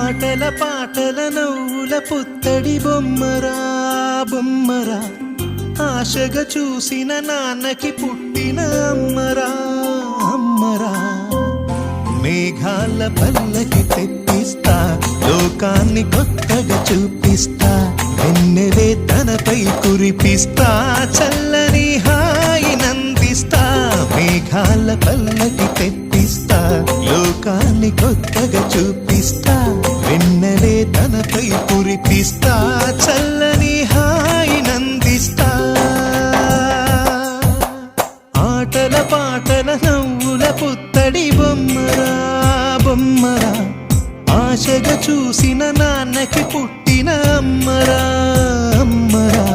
ఆటల పాటల నవ్వుల పుత్తడి బొమ్మరా బొమ్మరా, ఆశగా చూసిన నాన్నకి పుట్టిన అమ్మరా అమ్మరా. మేఘాల పల్లకి తెప్పిస్తా, లోకాన్ని కొత్తగా చూపిస్తా, వెన్నెలే తనపై కురిపిస్తా, చల్లని హాయి నందిస్తా. మేఘాల పల్లకి తెప్పిస్తా, లోకాన్ని కొత్తగా చూపిస్తా, వెన్నెలే తనపై కురిపిస్తా, చల్లని హాయి నందిస్తా. ఆటల పాటల నవ్వుల పుత్తడి బొమ్మరా బొమ్మరా, ఆశగా చూసిన నాన్నకి పుట్టిన అమ్మరా అమ్మరా.